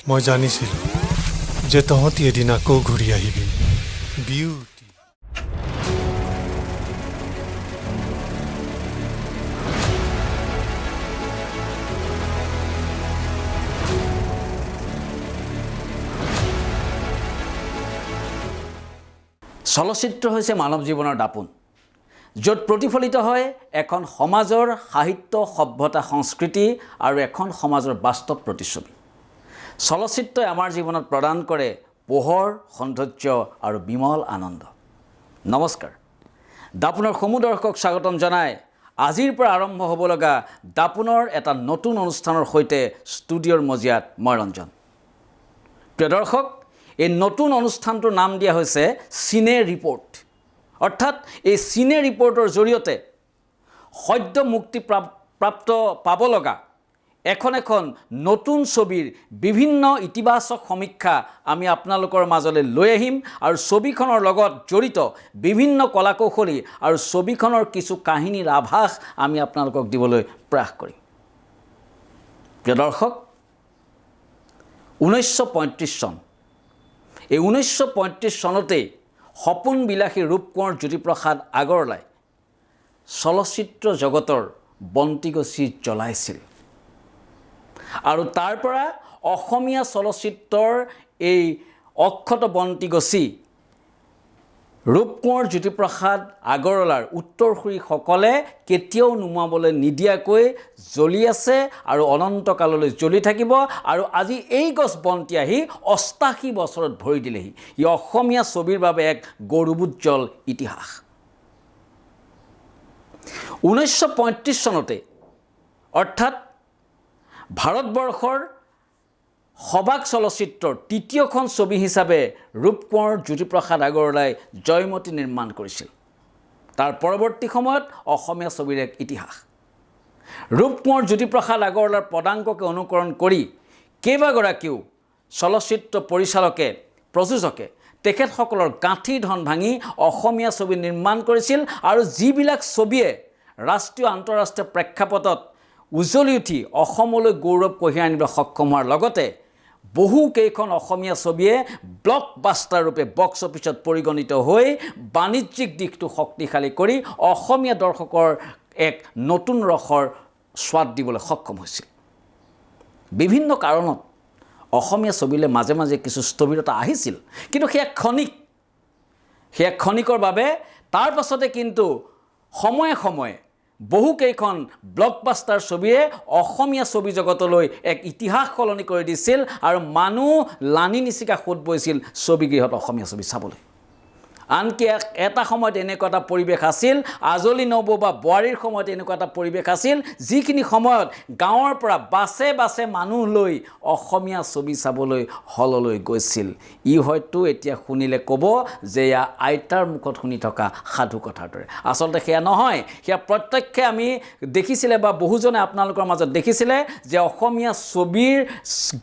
মই জানিছিলোঁ যে তহঁতি এদিন আকৌ ঘূৰি আহিবি বিউটি। চলচ্চিত্ৰ হৈছে মানৱ জীৱনৰ দাপোন, য'ত প্ৰতিফলিত হয় এখন সমাজৰ সাহিত্য, সভ্যতা, সংস্কৃতি আৰু এখন সমাজৰ বাস্তৱ প্ৰতিচ্ছবি। চলচ্চিত্ৰই আমাৰ জীৱনত প্ৰদান কৰে পোহৰ, সৌন্দৰ্য আৰু বিমল আনন্দ। নমস্কাৰ, দাপোনৰ সমূহ দৰ্শকক স্বাগতম জনাই আজিৰ পৰা আৰম্ভ হ'ব লগা দাপোনৰ এটা নতুন অনুষ্ঠানৰ সৈতে ষ্টুডিঅ'ৰ মজিয়াত মই ৰঞ্জন। প্ৰিয় দৰ্শক, এই নতুন অনুষ্ঠানটোৰ নাম দিয়া হৈছে চিনে ৰিপৰ্ট। অৰ্থাৎ এই চিনে ৰিপৰ্টৰ জৰিয়তে সদ্য মুক্তিপ্ৰাপ্ত পাব লগা এখন নতুন ছবিৰ বিভিন্ন ইতিবাচক সমীক্ষা আমি আপোনালোকৰ মাজলৈ লৈ আহিম আৰু ছবিখনৰ লগত জড়িত বিভিন্ন কলাকৌশলী আৰু ছবিখনৰ কিছু কাহিনীৰ আভাস আমি আপোনালোকক দিবলৈ প্ৰয়াস কৰিম। প্ৰিয় দৰ্শক, 1935 চন, এই 1935 চনতেই সপোন বিলাসী ৰূপকোঁৱৰ জ্যোতিপ্ৰসাদ আগৰৱালাই চলচ্চিত্ৰ জগতৰ বন্তিগছি জ্বলাইছিল আৰু তাৰ পৰা অসমীয়া চলচ্চিত্ৰৰ এই অক্ষত বন্তিগছি ৰূপকোঁৱৰ জ্যোতিপ্ৰসাদ আগৰৱালাৰ উত্তৰসূৰীসকলে কেতিয়াও নুমাবলৈ নিদিয়াকৈ জ্বলি আছে আৰু অনন্তকাললৈ জ্বলি থাকিব। আৰু আজি এই গছ বন্তি আহি 88 বছৰত ভৰি দিলেহি। ই অসমীয়া ছবিৰ বাবে এক গৌৰৱোজ্জ্বল ইতিহাস। 1935 চনতে অৰ্থাৎ ভাৰতবৰ্ষৰ সবাক চলচ্চিত্ৰৰ তৃতীয়খন ছবি হিচাপে ৰূপকোঁৱৰ জ্যোতিপ্ৰসাদ আগৰৱালাই জয়মতী নিৰ্মাণ কৰিছিল। তাৰ পৰৱৰ্তী সময়ত অসমীয়া ছবিৰ এক ইতিহাস। ৰূপকোঁৱৰ জ্যোতিপ্ৰসাদ আগৰৱালাৰ পদাংককে অনুকৰণ কৰি কেইবাগৰাকীও চলচ্চিত্ৰ পৰিচালকে, প্ৰযোজকে তেখেতসকলৰ গাঁঠিৰ ধন ভাঙি অসমীয়া ছবি নিৰ্মাণ কৰিছিল আৰু যিবিলাক ছবিয়ে ৰাষ্ট্ৰীয় আন্তঃৰাষ্ট্ৰীয় প্ৰেক্ষাপটত উজ্বলি উঠি অসমলৈ গৌৰৱ কঢ়িয়াই আনিবলৈ সক্ষম হোৱাৰ লগতে বহুকেইখন অসমীয়া ছবিয়ে ব্লকবাষ্টাৰ ৰূপে বক্স অফিচত পৰিগণিত হৈ বাণিজ্যিক দিশটো শক্তিশালী কৰি অসমীয়া দৰ্শকৰ এক নতুন ৰসৰ স্বাদ দিবলৈ সক্ষম হৈছিল। বিভিন্ন কাৰণত অসমীয়া ছবিলৈ মাজে মাজে কিছু স্থবিৰতা আহিছিল, কিন্তু সেয়া ক্ষণিকৰ বাবে তাৰ পাছতে কিন্তু সময়ে সময়ে বহুকেইখন ব্লকবাষ্টাৰ ছবিয়ে অসমীয়া ছবি জগতলৈ এক ইতিহাস সলনি কৰি দিছিল আৰু মানুহ লানি নিচিকা সোঁত বৈছিল ছবিগৃহত অসমীয়া ছবি চাবলৈ। আনকি এটা সময়ত এনেকুৱা এটা পৰিৱেশ আছিল, আজলি নবৌ বা বোৱাৰীৰ সময়ত এনেকুৱা এটা পৰিৱেশ আছিল, যিখিনি সময়ত গাঁৱৰ পৰা বাছে বাছে মানুহ লৈ অসমীয়া ছবি চাবলৈ হললৈ গৈছিল। ই হয়তো এতিয়া শুনিলে ক'ব যে এয়া আইতাৰ মুখত শুনি থকা সাধু কথাৰ দৰে। আচলতে সেয়া নহয়, সেয়া প্ৰত্যক্ষে আমি দেখিছিলে বা বহুজনে আপোনালোকৰ মাজত দেখিছিলে যে অসমীয়া ছবিৰ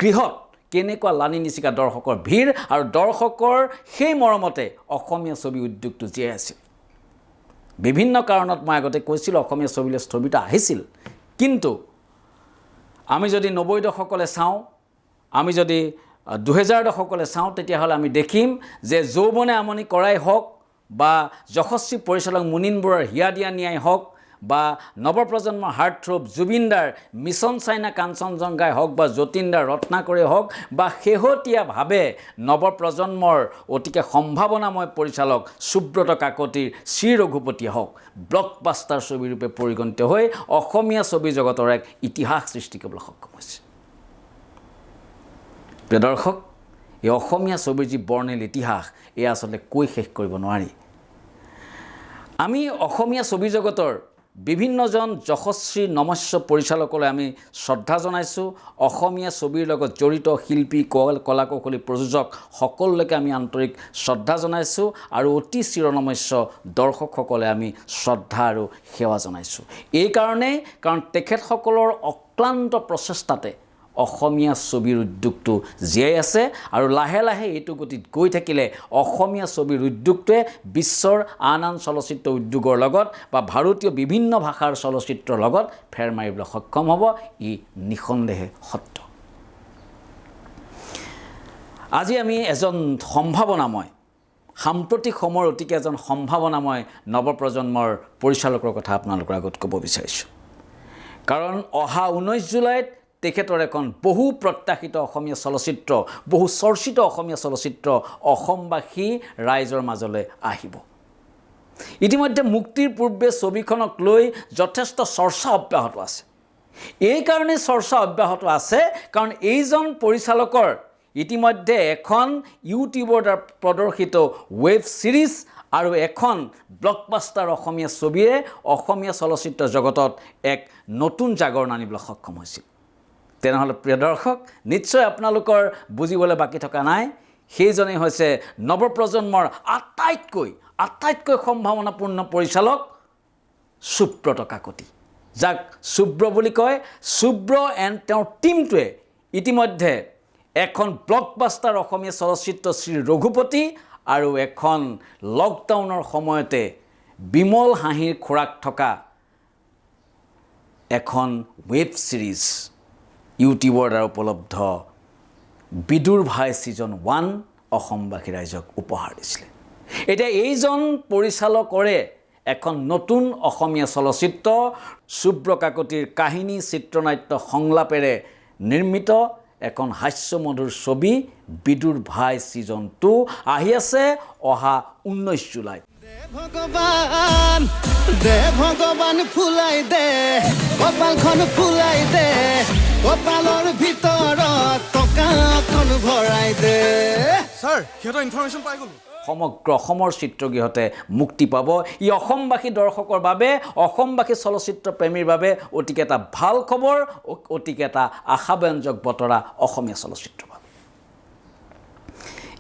গৃহত কেনেকুৱা লানি নিচিকা দৰ্শকৰ ভিৰ আৰু দৰ্শকৰ সেই মৰমতে অসমীয়া ছবি উদ্যোগটো জীয়াই আছিল। বিভিন্ন কাৰণত মই আগতে কৈছিলোঁ অসমীয়া ছবিলৈ স্থবিৰতা আহিছিল, কিন্তু আমি যদি 90 দশকলৈ চাওঁ, আমি যদি 2000 দশকলৈ চাওঁ, তেতিয়াহ'লে আমি দেখিম যে যৌৱনে আমনি কৰাই হওক বা যশস্বী পৰিচালক মুনীন বৰুৱাৰ হিয়া দিয়া নিয়াই হওক বা নৱপ্ৰজন্মৰ হাৰ্টথ্ৰব জুবিনদাৰ মিছন চাইনা কাঞ্চনজংঘাই হওক বা যতীনদাৰ ৰত্নাকৰে হওক বা শেহতীয়াভাৱে নৱপ্ৰজন্মৰ অতিকে সম্ভাৱনাময় পৰিচালক সুব্ৰত কাকতিৰ শ্ৰী ৰঘুপতিয়ে হওক, ব্লকবাষ্টাৰ ছবিৰূপে পৰিগণিত হৈ অসমীয়া ছবি জগতৰ এক ইতিহাস সৃষ্টি কৰিবলৈ সক্ষম হৈছে। প্ৰিয় দৰ্শক, এই অসমীয়া ছবিৰ যি বৰ্ণিল ইতিহাস, এয়া আচলতে কৈ শেষ কৰিব নোৱাৰি। আমি অসমীয়া ছবি জগতৰ বিভিন্নজন যশস্বী নমস্য পৰিচালকলৈ আমি শ্ৰদ্ধা জনাইছোঁ। অসমীয়া ছবিৰ লগত জড়িত শিল্পী, কলাকৌশলী, প্ৰযোজক সকলোলৈকে আমি আন্তৰিক শ্ৰদ্ধা জনাইছোঁ আৰু অতি চিৰনমস্য দৰ্শকসকলে আমি শ্ৰদ্ধা আৰু সেৱা জনাইছোঁ। এইকাৰণেই কাৰণ তেখেতসকলৰ অক্লান্ত প্ৰচেষ্টাতে অসমীয়া ছবিৰ উদ্যোগটো জীয়াই আছে আৰু লাহে লাহে এইটো গতিত গৈ থাকিলে অসমীয়া ছবিৰ উদ্যোগটোৱে বিশ্বৰ আন আন চলচ্চিত্ৰ উদ্যোগৰ লগত বা ভাৰতীয় বিভিন্ন ভাষাৰ চলচ্চিত্ৰৰ লগত ফেৰ মাৰিবলৈ সক্ষম হ'ব। ই নিঃসন্দেহে সত্য। আজি আমি এজন সম্ভাৱনাময় সাম্প্ৰতিক সময়ৰ অতিকে এজন সম্ভাৱনাময় নৱপ্ৰজন্মৰ পৰিচালকৰ কথা আপোনালোকৰ আগত ক'ব বিচাৰিছোঁ কাৰণ অহা 19 জুলাইত তেখেতৰ এখন বহু প্ৰত্যাশিত অসমীয়া চলচ্চিত্ৰ বহু চৰ্চিত অসমীয়া চলচ্চিত্ৰ অসমবাসী ৰাইজৰ মাজলৈ আহিব ইতিমধ্যে মুক্তিৰ পূৰ্বে ছবিখনক লৈ যথেষ্ট চৰ্চা অব্যাহত আছে এই কাৰণে চৰ্চা অব্যাহত আছে কাৰণ এইজন পৰিচালকৰ ইতিমধ্যে এখন ইউটিউবৰ দ্বাৰা প্ৰদৰ্শিত ৱেব সিৰিজ আৰু এখন ব্লকবাষ্টাৰ অসমীয়া ছবিয়ে অসমীয়া চলচ্চিত্ৰ জগতত এক নতুন জাগৰণ আনিবলৈ সক্ষম হৈছিল তেনেহ'লে প্ৰিয় দৰ্শক নিশ্চয় আপোনালোকৰ বুজিবলৈ বাকী থকা নাই সেইজনেই হৈছে নৱপ্ৰজন্মৰ আটাইতকৈ সম্ভাৱনাপূৰ্ণ পৰিচালক সুব্ৰত কাকতি যাক সুব্ৰ বুলি কয় সুব্ৰ এণ্ড তেওঁৰ টীমটোৱে ইতিমধ্যে এখন ব্লকবাষ্টাৰ অসমীয়া চলচ্চিত্ৰ শ্ৰী ৰঘুপতি আৰু এখন লকডাউনৰ সময়তে বিমল হাঁহিৰ খোৰাক থকা এখন ৱেব সিৰিজ ইউটিউবৰ দ্বাৰা উপলব্ধ বিদুৰ ভাই ছিজন 1 অসমবাসী ৰাইজক উপহাৰ দিছিলে এতিয়া এইজন পৰিচালকৰে এখন নতুন অসমীয়া চলচ্চিত্ৰ সুব্ৰ কাকতিৰ কাহিনী চিত্ৰনাট্য সংলাপেৰে নিৰ্মিত এখন হাস্যমধুৰ ছবি বিদুৰ ভাই ছিজন 2 আহি আছে অহা 19 জুলাইত ভগৱান ফুলাই দে কপালখন ফুলাই দে কপালৰ ভিতৰত টকাখন ভৰাই দে স্যাৰ সিহঁতৰ ইনফৰমেশ্যন পাই গ'লো সমগ্ৰ অসমৰ চিত্ৰগৃহতে মুক্তি পাব ই অসমবাসী দৰ্শকৰ বাবে অসমবাসী চলচ্চিত্ৰ প্ৰেমীৰ বাবে অতিকে এটা ভাল খবৰ অতিকে এটা আশাব্যঞ্জক বতৰা অসমীয়া চলচ্চিত্ৰৰ বাবে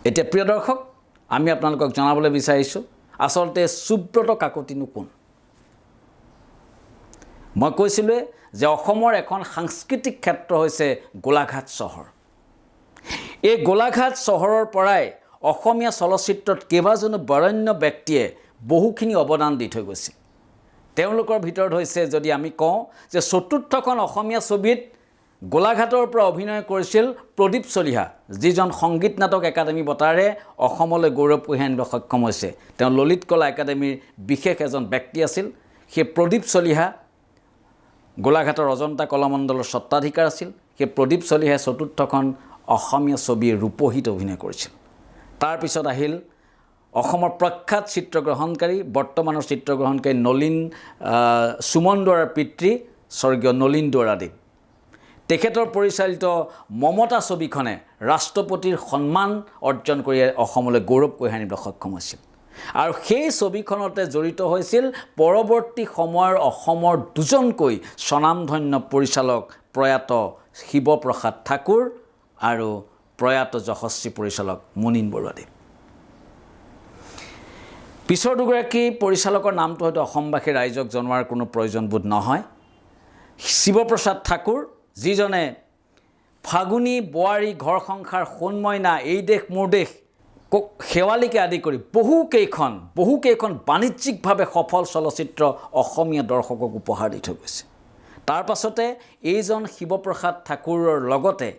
এতিয়া প্ৰিয় দৰ্শক আমি আপোনালোকক জনাবলৈ বিচাৰিছোঁ আচলতে সুব্ৰত কাকতিনো কোন মই কৈছিলোঁ যে অসমৰ এখন সাংস্কৃতিক ক্ষেত্ৰ হৈছে গোলাঘাট চহৰ এই গোলাঘাট চহৰৰ পৰাই অসমীয়া চলচ্চিত্ৰত কেইবাজনো বৰেণ্য ব্যক্তিয়ে বহুখিনি অৱদান দি থৈ গৈছে তেওঁলোকৰ ভিতৰত হৈছে যদি আমি কওঁ যে চতুৰ্থখন অসমীয়া ছবিত গোলাঘাটৰ পৰা অভিনয় কৰিছিল প্ৰদীপ চলিহা যিজন সংগীত নাটক একাডেমী বঁটাৰে অসমলৈ গৌৰৱ কঢ়িয়াই আনিবলৈ সক্ষম হৈছে তেওঁ ললিত কলা একাডেমীৰ বিশেষ এজন ব্যক্তি আছিল সেই প্ৰদীপ চলিহা গোলাঘাটৰ অজন্তা কলামণ্ডলৰ স্বত্বাধিকাৰ আছিল সেই প্ৰদীপ চলিহাই চতুৰ্থখন অসমীয়া ছবিৰ ৰূপহীত অভিনয় কৰিছিল তাৰপিছত আহিল অসমৰ প্ৰখ্যাত চিত্ৰগ্ৰহণকাৰী বৰ্তমানৰ চিত্ৰগ্ৰহণকাৰী সুমন দুৱৰাৰ পিতৃ স্বৰ্গীয় নলিন দুৱৰাদেৱ তেখেতৰ পৰিচালিত মমতা ছবিখনে ৰাষ্ট্ৰপতিৰ সন্মান অৰ্জন কৰি অসমলৈ গৌৰৱ কঢ়িয়াই আনিবলৈ সক্ষম হৈছিল আৰু সেই ছবিখনতে জড়িত হৈছিল পৰৱৰ্তী সময়ৰ অসমৰ দুজনকৈ স্বনামধন্য পৰিচালক প্ৰয়াত শিৱপ্ৰসাদ ঠাকুৰ আৰু প্ৰয়াত যশস্বী পৰিচালক মুনীন বৰুৱাদেৱ পিছৰ দুগৰাকী পৰিচালকৰ নামটো হয়তো অসমবাসী ৰাইজক জনোৱাৰ কোনো প্ৰয়োজনবোধ নহয় শিৱপ্ৰসাদ ঠাকুৰ যিজনে ফাগুনী বোৱাৰী ঘৰ সংসাৰ সোণ মইনা এই দেশ মোৰ দেশ শেৱালিকে আদি কৰি বহুকেইখন বাণিজ্যিকভাৱে সফল চলচ্চিত্ৰ অসমীয়া দৰ্শকক উপহাৰ দি থৈ গৈছে তাৰ পাছতে এইজন শিৱপ্ৰসাদ ঠাকুৰৰ লগতে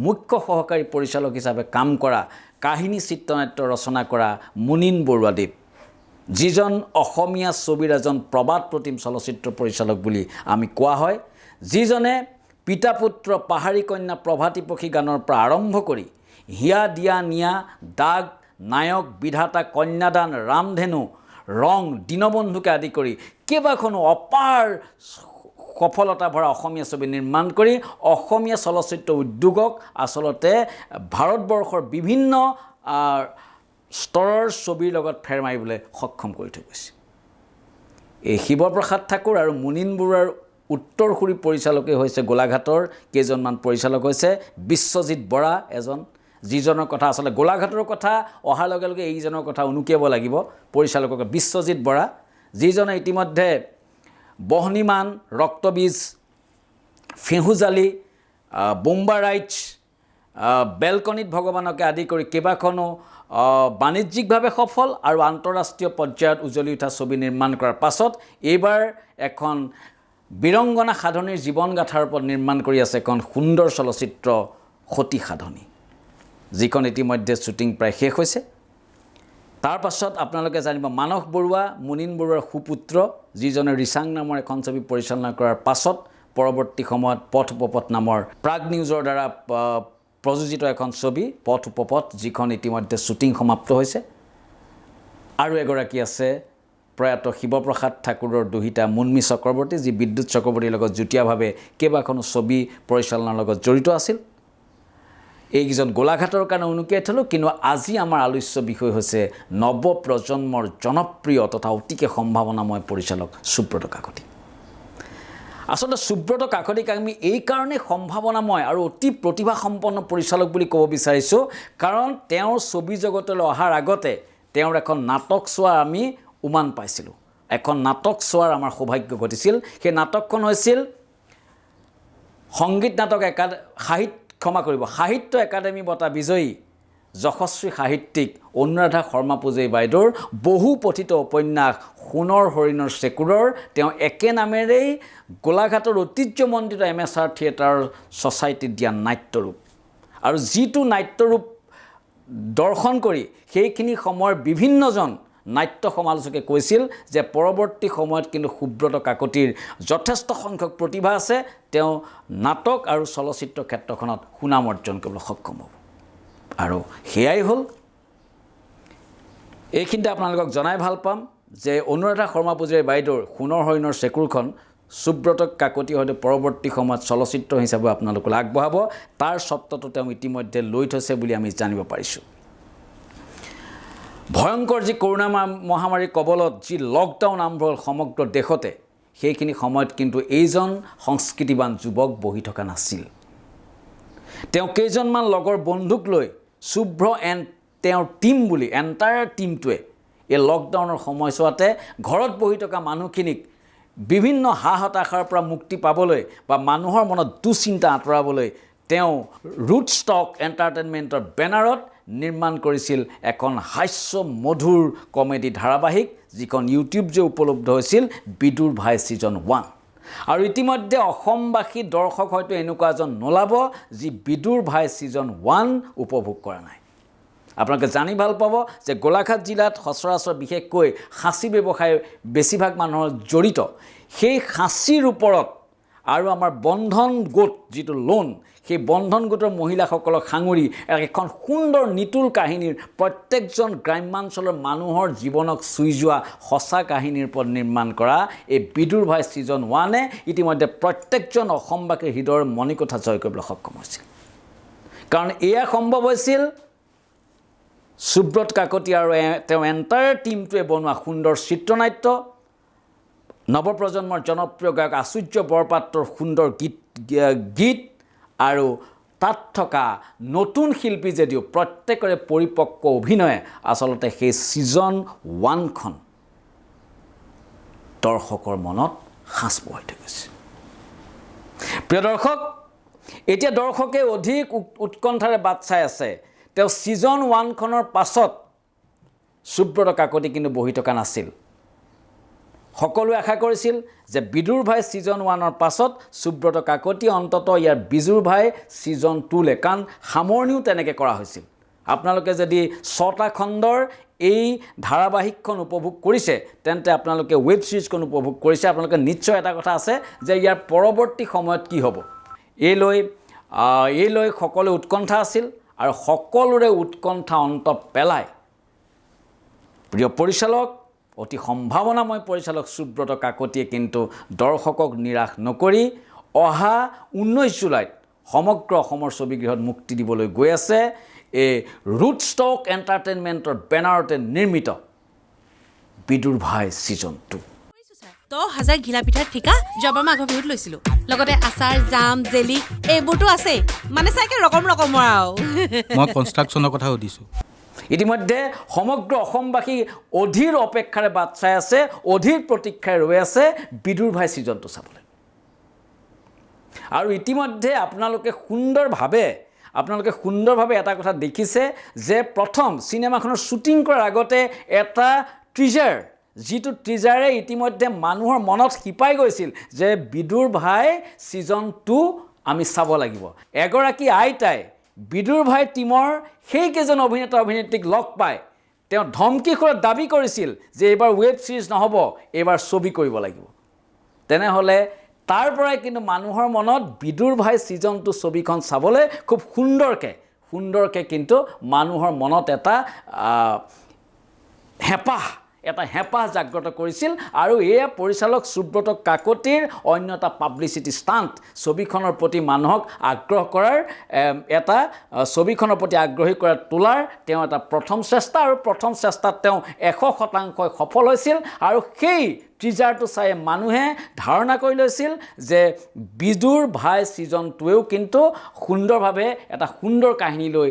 মুখ্য সহকাৰী পৰিচালক হিচাপে কাম কৰা কাহিনী চিত্ৰনাট্য ৰচনা কৰা মুনীন বৰুৱাদেৱ যিজন অসমীয়া ছবিৰ এজন প্ৰবাদ প্ৰতিম চলচ্চিত্ৰ পৰিচালক বুলি আমি কোৱা হয় যিজনে পিতা পুত্ৰ পাহাৰী কন্যা প্ৰভাতী পক্ষী গানৰ পৰা আৰম্ভ কৰি হিয়া দিয়া নিয়া দাগ নায়ক বিধাতা কন্যাদান ৰামধেনু ৰং দীনবন্ধুকে আদি কৰি কেইবাখনো অপাৰ সফলতা ভৰা অসমীয়া ছবি নিৰ্মাণ কৰি অসমীয়া চলচ্চিত্ৰ উদ্যোগক আচলতে ভাৰতবৰ্ষৰ বিভিন্ন স্তৰৰ ছবিৰ লগত ফেৰ মাৰিবলৈ সক্ষম কৰি থৈ গৈছে এই শিৱপ্ৰসাদ ঠাকুৰ আৰু মুনীন বৰুৱাৰ উত্তৰসূৰী পৰিচালকেই হৈছে গোলাঘাটৰ কেইজনমান পৰিচালক হৈছে বিশ্বজিৎ বৰা এজন যিজনৰ কথা আচলতে গোলাঘাটৰ কথা অহাৰ লগে লগে এইজনৰ কথা উনুকিয়াব লাগিব পৰিচালকক বিশ্বজিৎ বৰা যিজনে ইতিমধ্যে বহনীমান ৰক্তবীজ ফেহুজালি বোম্বা ৰাইটছ বেলকনিত ভগৱানকে আদি কৰি কেইবাখনো বাণিজ্যিকভাৱে সফল আৰু আন্তঃৰাষ্ট্ৰীয় পৰ্যায়ত উজ্বলি উঠা ছবি নিৰ্মাণ কৰাৰ পাছত এইবাৰ এখন বীৰংগনা সাধনীৰ জীৱনগাথাৰ ওপৰত নিৰ্মাণ কৰি আছে এখন সুন্দৰ চলচ্চিত্ৰ সতী সাধনী যিখন ইতিমধ্যে শ্বুটিং প্ৰায় শেষ হৈছে তাৰ পাছত আপোনালোকে জানিব মানস বৰুৱা মুনিন বৰুৱাৰ সুপুত্ৰ যিজনে ৰিচাং নামৰ এখন ছবি পৰিচালনা কৰাৰ পাছত পৰৱৰ্তী সময়ত পথ উপপথ নামৰ প্ৰাগ নিউজৰ দ্বাৰা প্ৰযোজিত এখন ছবি পথ উপপথ যিখন ইতিমধ্যে শ্বুটিং সমাপ্ত হৈছে আৰু এগৰাকী আছে প্ৰয়াত শিৱপ্ৰসাদ ঠাকুৰৰ দুহিতা মুন্মি চক্ৰৱৰ্তী যি বিদ্যুৎ চক্ৰৱৰ্তীৰ লগত যুটীয়াভাৱে কেইবাখনো ছবি পৰিচালনাৰ লগত জড়িত আছিল এইকেইজন গোলাঘাটৰ কাৰণে উনুকিয়াই থলোঁ কিন্তু আজি আমাৰ আলোচ্য বিষয় হৈছে নৱপ্ৰজন্মৰ জনপ্ৰিয় তথা অতিকে সম্ভাৱনাময় পৰিচালক সুব্ৰত কাকতি আচলতে সুব্ৰত কাকতিক আমি এই কাৰণে সম্ভাৱনাময় আৰু অতি প্ৰতিভাসম্পন্ন পৰিচালক বুলি ক'ব বিচাৰিছোঁ কাৰণ তেওঁৰ ছবি জগতলৈ অহাৰ আগতে তেওঁৰ এখন নাটক চোৱাৰ আমি উমান পাইছিলোঁ এখন নাটক চোৱাৰ আমাৰ সৌভাগ্য ঘটিছিল সেই নাটকখন হৈছিল সংগীত নাটক সাহিত্য একাডেমী বঁটা বিজয়ী যশস্বী সাহিত্যিক অনুৰাধা শৰ্মা পূজাৰী বাইদেউৰ বহু পঠিত উপন্যাস সোণৰ হৰিণৰ চেকুৰৰ তেওঁ একে নামেৰেই গোলাঘাটৰ ঐতিহ্যমণ্ডিত MSR থিয়েটাৰৰ ছ'চাইটিত দিয়া নাট্যৰূপ আৰু যিটো নাট্যৰূপ দৰ্শন কৰি সেইখিনি সময়ৰ বিভিন্নজন নাট্য সমালোচকে কৈছিল যে পৰৱৰ্তী সময়ত কিন্তু সুব্ৰত কাকতিৰ যথেষ্ট সংখ্যক প্ৰতিভা আছে তেওঁ নাটক আৰু চলচ্চিত্ৰ ক্ষেত্ৰখনত সুনাম অৰ্জন কৰিবলৈ সক্ষম হ'ব আৰু সেয়াই হ'ল এইখিনিতে আপোনালোকক জনাই ভাল পাম যে অনুৰাধা শৰ্মা পূজাৰী বাইদেউৰ সোণৰ হৰিণৰ চেকুৰখন সুব্ৰত কাকতি হয়তো পৰৱৰ্তী সময়ত চলচ্চিত্ৰ হিচাপে আপোনালোকলৈ আগবঢ়াব তাৰ স্বত্বটো তেওঁ ইতিমধ্যে লৈ থৈছে বুলি আমি জানিব পাৰিছোঁ ভয়ংকৰ যি কৰোনা মহামাৰীৰ কবলত যি লকডাউন আৰম্ভ হ'ল সমগ্ৰ দেশতে সেইখিনি সময়ত কিন্তু এইজন সংস্কৃতিবান যুৱক বহি থকা নাছিল তেওঁ কেইজনমান লগৰ বন্ধুক লৈ শুভ্ৰ এণ্ড তেওঁৰ টীম বুলি এণ্টায়াৰ টীমটোৱে এই লকডাউনৰ সময়ছোৱাতে ঘৰত বহি থকা মানুহখিনিক বিভিন্ন হতাশাৰ পৰা মুক্তি পাবলৈ বা মানুহৰ মনত দুশ্চিন্তা আঁতৰাবলৈ তেওঁ ৰুট ষ্টক এণ্টাৰটেইনমেণ্টৰ বেনাৰত নিৰ্মাণ কৰিছিল এখন হাস্য মধুৰ কমেডি ধাৰাবাহিক যিখন ইউটিউবত উপলব্ধ হৈছিল বিদুৰ ভাই ছিজন 1 আৰু ইতিমধ্যে অসমবাসী দৰ্শক হয়তো এনেকুৱা এজন নোলাব যি বিদুৰ ভাই ছিজন 1 উপভোগ কৰা নাই আপোনালোকে জানি ভাল পাব যে গোলাঘাট জিলাত সচৰাচৰ বিশেষকৈ খাচী ব্যৱসায় বেছিভাগ মানুহৰ জড়িত সেই খাচীৰ ওপৰত আৰু আমাৰ বন্ধন গোট যিটো লোন সেই বন্ধন গোটৰ মহিলাসকলক সাঙুৰি এখন সুন্দৰ নিতুল কাহিনীৰ প্ৰত্যেকজন গ্ৰাম্যাঞ্চলৰ মানুহৰ জীৱনক চুই যোৱা সঁচা কাহিনীৰ ওপৰত নিৰ্মাণ কৰা এই বিদুৰ ভাই ছিজন 1 ইতিমধ্যে প্ৰত্যেকজন অসমবাসীৰ হৃদয়ৰ মণিকোঠা জয় কৰিবলৈ সক্ষম হৈছিল কাৰণ এয়া সম্ভৱ হৈছিল সুব্ৰত কাকতি আৰু তেওঁ এণ্টায়াৰ টীমটোৱে বনোৱা সুন্দৰ চিত্ৰনাট্য নৱপ্ৰজন্মৰ জনপ্ৰিয় গায়ক আচুৰ্য বৰপাত্ৰৰ সুন্দৰ গীত আৰু তাত থকা নতুন শিল্পী যদিও প্ৰত্যেকৰে পৰিপক্ক অভিনয়ে আচলতে সেই ছিজন 1খন দৰ্শকৰ মনত সাঁচ বহুৱাই থৈ গৈছে প্ৰিয় দৰ্শক এতিয়া দৰ্শকে অধিক উৎকণ্ঠাৰে বাট চাই আছে তেওঁ ছিজন 1খনৰ পাছত সুব্ৰত কাকতি কিন্তু বহি থকা নাছিল সকলোৱে আশা কৰিছিল যে বিদুৰ ভাই ছিজন 1ৰ পাছত সুব্ৰত কাকতি অন্ততঃ ইয়াৰ বিজুৰ ভাই ছিজন 2 কাৰণ সামৰণিও তেনেকৈ কৰা হৈছিল আপোনালোকে যদি 6টা খণ্ডৰ এই ধাৰাবাহিকখন উপভোগ কৰিছে তেন্তে আপোনালোকে ৱেব ছিৰিজখন উপভোগ কৰিছে আপোনালোকে নিশ্চয় এটা কথা আছে যে ইয়াৰ পৰৱৰ্তী সময়ত কি হ'ব এই লৈ সকলো উৎকণ্ঠা আছিল আৰু সকলোৰে উৎকণ্ঠা অন্ত পেলাই প্ৰিয় পৰিচালক অতি সম্ভাৱনাময় পৰিচালক সুব্ৰত কাকতিয়ে কিন্তু দৰ্শকক নিৰাশ নকৰি অহা 19 জুলাইত সমগ্ৰ অসমৰ ছবিগৃহত মুক্তি দিবলৈ গৈ আছে এই ৰুট ষ্টক এণ্টাৰটেইনমেণ্টৰ বেনাৰতে নিৰ্মিত বিদুৰ ভাই ছিজন 2 10,000 ঘিলা পিঠাৰ ঠিকা যোৱাবাৰ মাঘৰ বিহুত লৈছিলোঁ লগতে আচাৰ জাম জেলি এইবোৰতো আছে মানে চাগে ৰকমৰ আৰু মই কনষ্ট্ৰাকশ্যনৰ কথা সুধিছোঁ ইতিমধ্যে সমগ্ৰ অসমবাসী অধীৰ অপেক্ষাৰে বাট চাই আছে অধীৰ প্ৰতীক্ষাৰে ৰৈ আছে বিদুৰ ভাই ছিজন 2 চাবলৈ আৰু ইতিমধ্যে আপোনালোকে সুন্দৰভাৱে এটা কথা দেখিছে যে প্ৰথম চিনেমাখনৰ শ্বুটিং কৰাৰ আগতে এটা টিজাৰ যিটো টিজাৰে ইতিমধ্যে মানুহৰ মনত শিপাই গৈছিল যে বিদুৰ ভাই ছিজন 2 আমি চাব লাগিব এগৰাকী আইতাই বিদুৰ ভাই টীমৰ সেইকেইজন অভিনেতা অভিনেত্ৰীক লগ পায় তেওঁ ধমকি খোলাত দাবী কৰিছিল যে এইবাৰ ৱেব ছিৰিজ নহ'ব এইবাৰ ছবি কৰিব লাগিব তেনেহ'লে তাৰ পৰাই কিন্তু মানুহৰ মনত বিদুৰ ভাই ছিজন 2 ছবিখন চাবলৈ খুব সুন্দৰকৈ কিন্তু মানুহৰ মনত এটা হেঁপাহ জাগ্ৰত কৰিছিল আৰু এয়া পৰিচালক সুব্ৰত কাকতিৰ অন্য এটা পাব্লিচিটি ষ্টাণ্ট ছবিখনৰ প্ৰতি মানুহক আগ্ৰহ কৰাৰ ছবিখনৰ প্ৰতি আগ্ৰহী কৰাৰ তোলাৰ তেওঁ এটা প্ৰথম চেষ্টা আৰু প্ৰথম চেষ্টাত তেওঁ 100% সফল হৈছিল আৰু সেই টিজাৰটো চাই মানুহে ধাৰণা কৰি লৈছিল যে বিদুৰ ভাই ছিজন 2ও কিন্তু সুন্দৰভাৱে এটা সুন্দৰ কাহিনী লৈ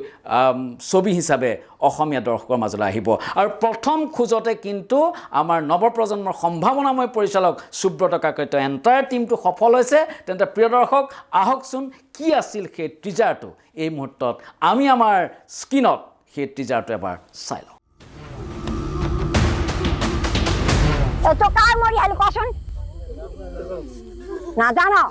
ছবি হিচাপে অসমীয়া দৰ্শকৰ মাজলৈ আহিব আৰু প্ৰথম খোজতে কিন্তু আমাৰ নৱপ্ৰজন্মৰ সম্ভাৱনাময় পৰিচালক সুব্ৰত কাকতিৰ এণ্টায়াৰ টিমটো সফল হৈছে তেন্তে প্ৰিয় দৰ্শক আহকচোন কি আছিল সেই টিজাৰটো এই মুহূৰ্তত আমি আমাৰ স্ক্ৰীনত সেই টিজাৰটো এবাৰ চাই লওঁ তো কাৰ মৰি আহিলো কচোন নাজানো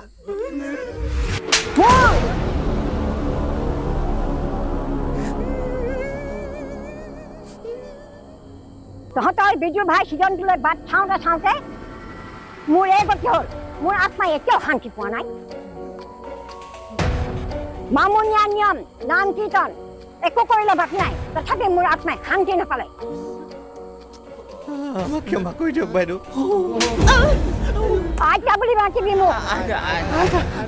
তহঁতৰ বিদুৰ ভাই ছিজনটোলৈ বাট চাওঁতে মোৰ এই গতি হ'ল মোৰ আত্মাই এতিয়াও শান্তি পোৱা নাই মামুনীয়া নিয়ম নাম কীৰ্তন একো কৰিলে বাট নাই তথাপি মোৰ আত্মাই শান্তি নাপালে আমাক ক্ষমা কৰি দিয়ক বাইদেউ আইতা বুলি মাতিবি মোক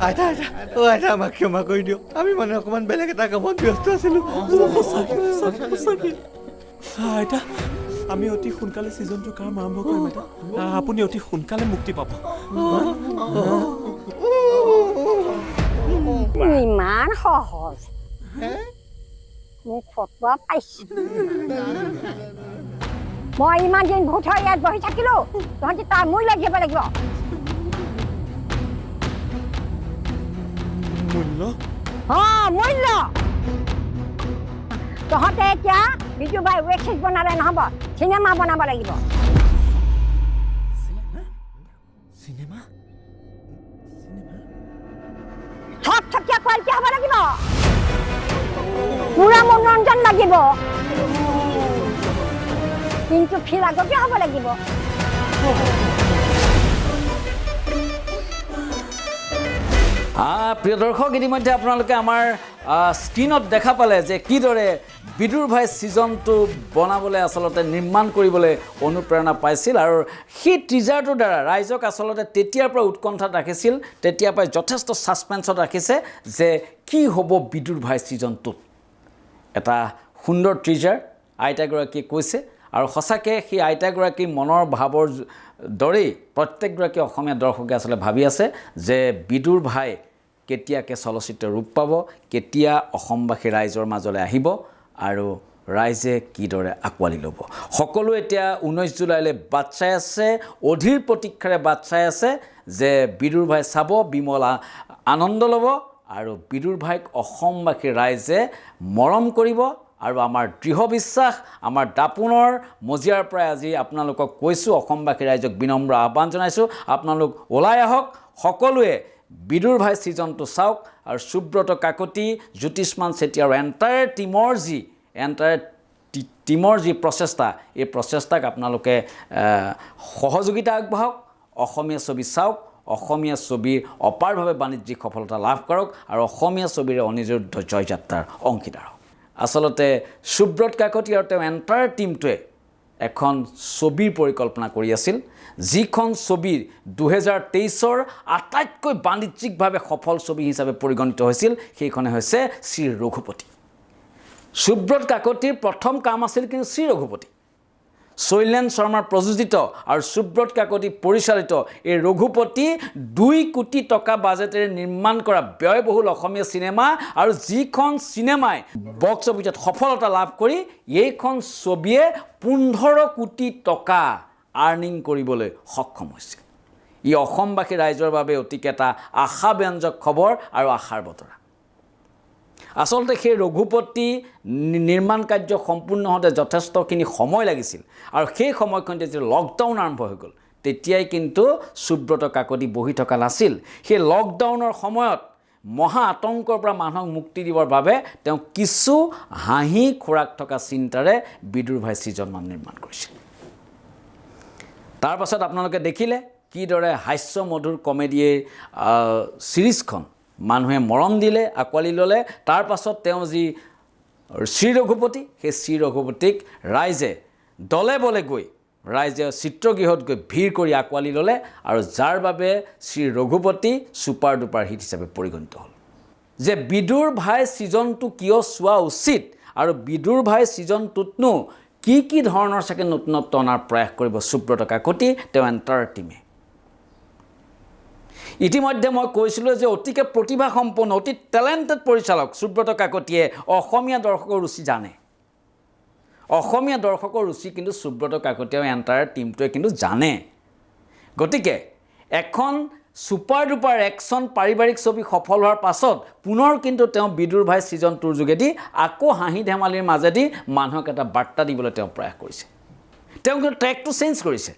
আইতা আমাক ক্ষমা কৰি দিয়ক আমি মানে অকণমান বেলেগ এটা কামত ব্যস্ত আছিলোঁ আইতা আমি অতি সোনকালে ছিজনটো কাম আৰম্ভ কৰিম আইতা আপুনি অতি সোনকালে মুক্তি পাব ইমান সহজ মোক ফটোৱা পাইছো মই ইমান দিন ভূত হৈ ইয়াত বহি থাকিলো তহঁতি তাৰ মূল্য লাগিব লাগিব মূল্য তহঁতে এতিয়া বিজু ভাই ৱেব ছিৰিজ বনালে নহ'ব চিনেমা বনাব লাগিব থকথকীয়া কোৱালিটি হ'ব লাগিব পুৰা মনোৰঞ্জন লাগিব কিন্তু ফিল আগতে হ'ব লাগিব প্ৰিয় দৰ্শক ইতিমধ্যে আপোনালোকে আমাৰ স্ক্ৰীনত দেখা পালে যে কিদৰে বিদুৰ ভাই ছিজন 2 বনাবলৈ আচলতে নিৰ্মাণ কৰিবলৈ অনুপ্ৰেৰণা পাইছিল আৰু সেই টিজাৰটোৰ দ্বাৰা ৰাইজক আচলতে তেতিয়াৰ পৰা উৎকণ্ঠাত ৰাখিছিল তেতিয়াৰ পৰাই যথেষ্ট ছাছপেন্সত ৰাখিছে যে কি হ'ব বিদুৰ ভাই ছিজন 2 এটা সুন্দৰ টিজাৰ আইতাগৰাকীয়ে কৈছে আৰু সঁচাকৈ সেই আইতাগৰাকীৰ মনৰ ভাৱৰ দৰেই প্ৰত্যেকগৰাকী অসমীয়া দৰ্শকে আচলতে ভাবি আছে যে বিদুৰ ভাই কেতিয়াকৈ চলচ্চিত্ৰ ৰূপ পাব কেতিয়া অসমবাসী ৰাইজৰ মাজলৈ আহিব আৰু ৰাইজে কিদৰে আঁকোৱালি ল'ব সকলো এতিয়া 19 জুলাইলৈ বাট চাই আছে অধীৰ প্ৰতীক্ষাৰে বাট চাই আছে যে বিদুৰ ভাই চাব বিমলা আনন্দ ল'ব আৰু বিদুৰ ভাইক অসমবাসী ৰাইজে মৰম কৰিব আৰু আমাৰ দৃঢ় বিশ্বাস আমাৰ দাপোনৰ মজিয়াৰ পৰাই আজি আপোনালোকক কৈছোঁ অসমবাসী ৰাইজক বিনম্ৰ আহ্বান জনাইছোঁ আপোনালোক ওলাই আহক সকলোৱে বিদুৰ ভাই ছিজন 2 চাওক আৰু সুব্ৰত কাকতি জ্যোতিষ্মান চেতিয়া আৰু এণ্টায়াৰ টিমৰ যি প্ৰচেষ্টা এই প্ৰচেষ্টাক আপোনালোকে সহযোগিতা আগবঢ়াওক অসমীয়া ছবি চাওক অসমীয়া ছবিৰ অপাৰভাৱে বাণিজ্যিক সফলতা লাভ কৰক আৰু অসমীয়া ছবিৰে অনিৰুদ্ধ জয়যাত্ৰাৰ অংশীদাৰ হওক আচলতে সুব্ৰত কাকতি আৰু তেওঁ এণ্টায়াৰ টিমটোৱে এখন ছবিৰ পৰিকল্পনা কৰি আছিল যিখন ছবি 2023ৰ আটাইতকৈ বাণিজ্যিকভাৱে সফল ছবি হিচাপে পৰিগণিত হৈছিল সেইখনে হৈছে শ্ৰী ৰঘুপতি সুব্ৰত কাকতিৰ প্ৰথম কাম আছিল কিন্তু শ্ৰী ৰঘুপতি শৈলেন শৰ্মাৰ প্ৰযোজিত আৰু সুব্ৰত কাকতি পৰিচালিত এই ৰঘুপতি 2 কোটি টকা বাজেটেৰে নিৰ্মাণ কৰা ব্যয়বহুল অসমীয়া চিনেমা আৰু যিখন চিনেমাই বক্স অফিচত সফলতা লাভ কৰি এইখন ছবিয়ে 15 কোটি টকা আৰ্নিং কৰিবলৈ সক্ষম হৈছিল ই অসমবাসী ৰাইজৰ বাবে অতিকে এটা আশাব্যঞ্জক খবৰ আৰু আশাৰ বতৰা আচলতে সেই ৰঘুপতি নিৰ্মাণ কাৰ্য সম্পূৰ্ণ হওঁতে যথেষ্টখিনি সময় লাগিছিল আৰু সেই সময়খিনিতে যেতিয়া লকডাউন আৰম্ভ হৈ গ'ল তেতিয়াই কিন্তু সুব্ৰত কাকতি বহি থকা নাছিল সেই লকডাউনৰ সময়ত মহা আতংকৰ পৰা মানুহক মুক্তি দিবৰ বাবে তেওঁ কিছু হাঁহি খোৰাক থকা চিন্তাৰে বিদুৰ ভাই ছিজন 1 নিৰ্মাণ কৰিছিল। তাৰ পাছত আপোনালোকে দেখিলে কিদৰে হাস্যমধুৰ কমেডিৰ ছিৰিজখন মানুহে মৰম দিলে, আঁকোৱালি ল'লে। তাৰ পাছত তেওঁ যি শ্ৰী ৰঘুপতি, সেই শ্ৰী ৰঘুপতিক ৰাইজে দলে বলে গৈ ৰাইজে চিত্ৰগৃহত গৈ ভিৰ কৰি আঁকোৱালি ল'লে আৰু যাৰ বাবে Shri Raghupati super duper hit হিচাপে পৰিগণিত হ'ল। যে বিদুৰ ভাই ছিজনটো কিয় চোৱা উচিত আৰু বিদুৰ ভাই ছিজনটোতনো কি ধৰণৰ চাগে নতুনত্ব অনাৰ প্ৰয়াস কৰিব সুব্ৰত কাকতি তেওঁ এণ্টাৰ টিমে। ইতিমধ্যে মই কৈছিলোঁ যে অতিকে প্ৰতিভাসম্পন্ন, অতি টেলেণ্টেড পৰিচালক সুব্ৰত কাকতিয়ে অসমীয়া দৰ্শকৰ ৰুচি জানে। অসমীয়া দৰ্শকৰ ৰুচি কিন্তু সুব্ৰত কাকতি আৰু এণ্টায়াৰ টিমটোৱে কিন্তু জানে। গতিকে এখন ছুপাৰ ডুপাৰ একশ্যন পাৰিবাৰিক ছবি সফল হোৱাৰ পাছত পুনৰ কিন্তু তেওঁ বিদুৰ ভাই ছিজন 2ৰ যোগেদি আকৌ হাঁহি ধেমালিৰ মাজেদি মানুহক এটা বাৰ্তা দিবলৈ তেওঁ প্ৰয়াস কৰিছে। তেওঁ কিন্তু ট্ৰেকটো চেঞ্জ কৰিছে।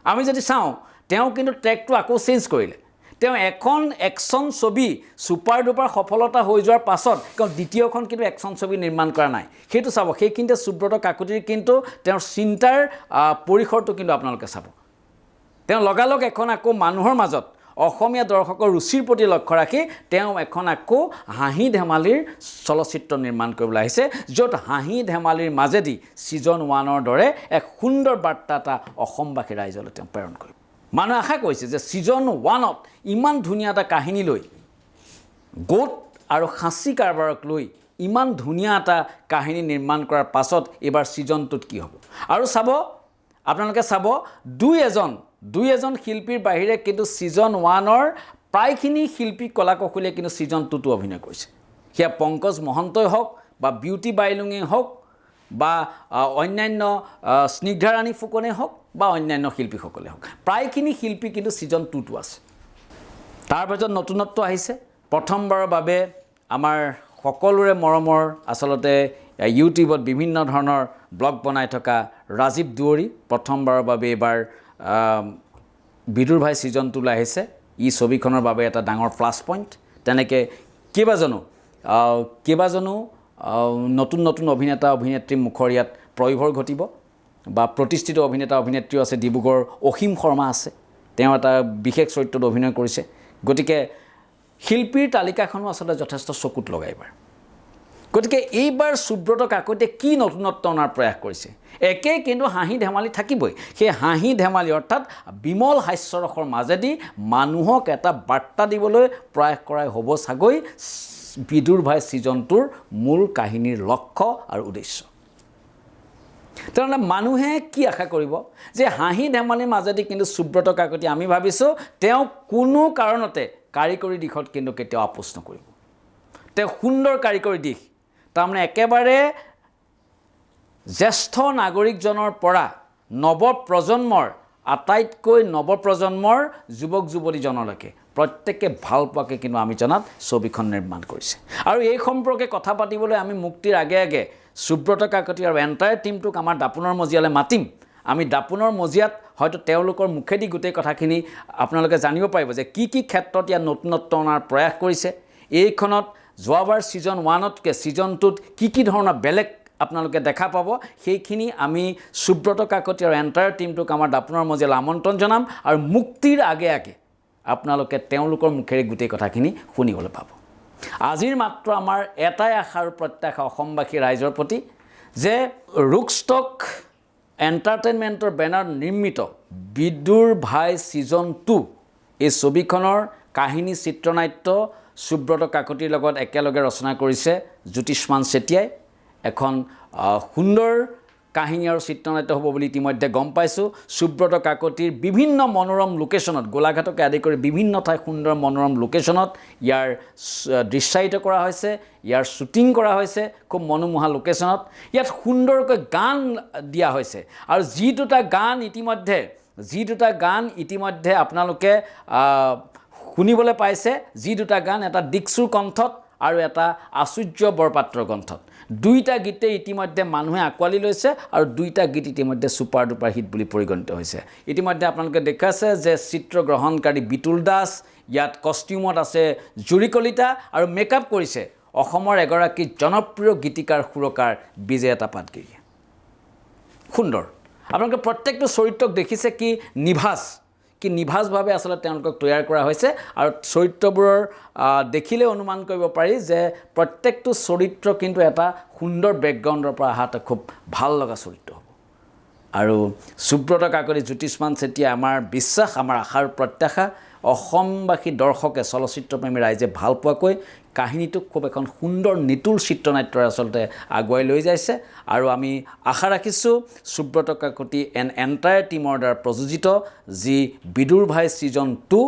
আমি যদি চাওঁ তেওঁ কিন্তু ট্ৰেকটো আকৌ চেঞ্জ কৰিলে। তেওঁ এখন একশ্যন ছবি ছুপাৰ ডুপাৰ সফলতা হৈ যোৱাৰ পাছত তেওঁ দ্বিতীয়খন কিন্তু একশ্যন ছবি নিৰ্মাণ কৰা নাই। সেইটো চাব, সেইখিনিতে সুব্ৰত কাকতিৰ কিন্তু তেওঁৰ চিন্তাৰ পৰিসৰটো কিন্তু আপোনালোকে চাব। তেওঁ লগালগ এখন আকৌ মানুহৰ মাজত অসমীয়া দৰ্শকৰ ৰুচিৰ প্ৰতি লক্ষ্য ৰাখি তেওঁ এখন আকৌ হাঁহি ধেমালিৰ চলচ্চিত্ৰ নিৰ্মাণ কৰিবলৈ আহিছে, য'ত হাঁহি ধেমালিৰ মাজেদি ছিজন 1ৰ দৰে এক সুন্দৰ বাৰ্তা এটা অসমবাসী ৰাইজলৈ তেওঁ প্ৰেৰণ কৰিব। মানুহে আশা কৰিছে যে ছিজন 1ত ইমান ধুনীয়া এটা কাহিনী লৈ, গোট আৰু খাচী কাৰবাৰক লৈ ইমান ধুনীয়া এটা কাহিনী নিৰ্মাণ কৰাৰ পাছত এইবাৰ ছিজন 2ত কি হ'ব। আৰু চাব, আপোনালোকে চাব, দুই এজন শিল্পীৰ বাহিৰে কিন্তু ছিজন 1ৰ প্ৰায়খিনি শিল্পী কলা কৌশলীয়ে কিন্তু ছিজন 2টো অভিনয় কৰিছে। সেয়া পংকজ মহন্তই হওক বা বিউটি বাইলুঙেই হওক বা অন্যান্য স্নিগ্ধাৰাণী ফুকনে হওক বা অন্যান্য শিল্পীসকলে হওক, প্ৰায়খিনি শিল্পী কিন্তু ছিজন 2টো আছে। তাৰ পাছত নতুনত্ব আহিছে। প্ৰথমবাৰৰ বাবে আমাৰ সকলোৰে মৰমৰ আচলতে ইউটিউবত বিভিন্ন ধৰণৰ ব্লগ বনাই থকা ৰাজীৱ দুৱৰী প্ৰথমবাৰৰ বাবে এইবাৰ বিদুৰ ভাই ছিজন 2লৈ আহিছে। ই ছবিখনৰ বাবে এটা ডাঙৰ প্লাছ পইণ্ট। তেনেকৈ কেইবাজনো নতুন অভিনেতা অভিনেত্ৰীৰ মুখৰ ইয়াত প্ৰয়োভৰ ঘটিব বা প্ৰতিষ্ঠিত অভিনেতা অভিনেত্ৰীও আছে। ডিব্ৰুগড়ৰ অসীম শৰ্মা আছে, তেওঁ এটা বিশেষ চৰিত্ৰত অভিনয় কৰিছে। গতিকে শিল্পীৰ তালিকাখনো আচলতে যথেষ্ট চকুত লগায় এইবাৰ। গতিকে এইবাৰ সুব্ৰত কাকতিয়ে কি নতুনত্ব অনাৰ প্ৰয়াস কৰিছে। একেই কিন্তু হাঁহি ধেমালি থাকিবই। সেই হাঁহি ধেমালি অৰ্থাৎ বিমল হাস্যৰসৰ মাজেদি মানুহক এটা বাৰ্তা দিবলৈ প্ৰয়াস কৰাই হ'ব চাগৈ বিদুৰ ভাই ছিজন 2ৰ মূল কাহিনীৰ লক্ষ্য আৰু উদ্দেশ্য। তেনেহ'লে মানুহে কি আশা কৰিব যে হাঁহি ধেমালিৰ মাজেদি কিন্তু সুব্ৰত কাকতি, আমি ভাবিছোঁ তেওঁ কোনো কাৰণতে কাৰিকৰী দিশত কিন্তু কেতিয়াও আপোচ নকৰিব। তেওঁ সুন্দৰ কাৰিকৰী দিশ, তাৰমানে একেবাৰে জ্যেষ্ঠ নাগৰিকজনৰ পৰা নৱপ্ৰজন্মৰ, আটাইতকৈ নৱপ্ৰজন্মৰ যুৱক যুৱতীজনলৈকে প্ৰত্যেকে ভাল পোৱাকৈ কিন্তু আমি জনাত ছবিখন নিৰ্মাণ কৰিছে। আৰু এই সম্পৰ্কে কথা পাতিবলৈ আমি মুক্তিৰ আগে আগে সুব্ৰত কাকতি আৰু এণ্টায়াৰ টিমটোক আমাৰ দাপোনৰ মজিয়ালৈ মাতিম। আমি দাপোনৰ মজিয়াত হয়তো তেওঁলোকৰ মুখেদি গোটেই কথাখিনি আপোনালোকে জানিব পাৰিব যে কি ক্ষেত্ৰত ইয়াত নতুনত্ব অনাৰ প্ৰয়াস কৰিছে। এইখনত যোৱাবাৰ ছিজন 1তকৈ ছিজন 2ত কি ধৰণৰ বেলেগ আপোনালোকে দেখা পাব, সেইখিনি আমি সুব্ৰত কাকতি আৰু এণ্টায়াৰ টিমটোক আমাৰ দাপোনৰ মজিয়ালৈ আমন্ত্ৰণ জনাম। আৰু মুক্তিৰ আগে আগে আপোনালোকে তেওঁলোকৰ মুখেৰে গোটেই কথাখিনি শুনিবলৈ পাব। আজিৰ মাত্ৰ আমাৰ এটাই আশা আৰু প্ৰত্যাশা অসমবাসী ৰাইজৰ প্ৰতি যে ৰুকষ্টক এণ্টাৰটেইনমেণ্টৰ বেনাৰ নিৰ্মিত বিদুৰ ভাই ছিজন 2 এই ছবিখনৰ কাহিনী চিত্ৰনাট্য সুব্ৰত কাকতিৰ লগত একেলগে ৰচনা কৰিছে জ্যোতিষ্মান চেতিয়াই। এখন সুন্দৰ কাহিনী আৰু চিত্ৰনাট্য হ'ব বুলি ইতিমধ্যে গম পাইছোঁ। সুব্ৰত কাকতিৰ বিভিন্ন মনোৰম লোকেশ্যনত, গোলাঘাটকে আদি কৰি বিভিন্ন ঠাই সুন্দৰ মনোৰম লোকেশ্যনত ইয়াৰ দৃশ্যায়িত কৰা হৈছে, ইয়াৰ শ্বুটিং কৰা হৈছে খুব মনোমোহা লোকেশ্যনত। ইয়াত সুন্দৰকৈ গান দিয়া হৈছে আৰু যি দুটা গান ইতিমধ্যে আপোনালোকে শুনিবলৈ পাইছে, যি দুটা গান, এটা দীক্ষুৰ কণ্ঠত আৰু এটা আচুৰ্য বৰপাত্ৰ গ্ৰন্থত দুইটা গীতে ইতিমধ্যে মানুহে আঁকোৱালি লৈছে আৰু দুইটা গীত ইতিমধ্যে ছুপাৰ ডুপাৰ হিট বুলি পৰিগণিত হৈছে ইতিমধ্যে আপোনালোকে দেখাইছে যে চিত্ৰগ্ৰহণকাৰী বিতুল দাস ইয়াত কষ্টিউমত আছে জুৰি কলিতা আৰু মেকআপ কৰিছে অসমৰ এগৰাকী জনপ্ৰিয় গীতিকাৰ সুৰকাৰ বিজেতা পাটগিৰিয়ে সুন্দৰ আপোনালোকে প্ৰত্যেকটো চৰিত্ৰক দেখিছে কি নিভাজভাৱে আচলতে তেওঁলোকক তৈয়াৰ কৰা হৈছে আৰু চৰিত্ৰবোৰৰ দেখিলে অনুমান কৰিব পাৰি যে প্ৰত্যেকটো চৰিত্ৰ কিন্তু এটা সুন্দৰ বেকগ্ৰাউণ্ডৰ পৰা অহা এটা খুব ভাল লগা চৰিত্ৰ হ'ব আৰু সুব্ৰত কাকতি জ্যোতিষ্মান চেতিয়া আমাৰ বিশ্বাস আমাৰ আশাৰ প্ৰত্যাশা অসমবাসী দৰ্শকে চলচ্চিত্ৰপ্ৰেমী ৰাইজে ভাল পোৱাকৈ কাহিনীটোক খুব এখন সুন্দৰ নিতুল চিত্ৰনাট্যৰে আচলতে আগুৱাই লৈ যাইছে আৰু আমি আশা ৰাখিছোঁ সুব্ৰত কাকতি এণ্টায়াৰ টীমৰ দ্বাৰা প্ৰযোজিত যি বিদুৰ ভাই ছিজন 2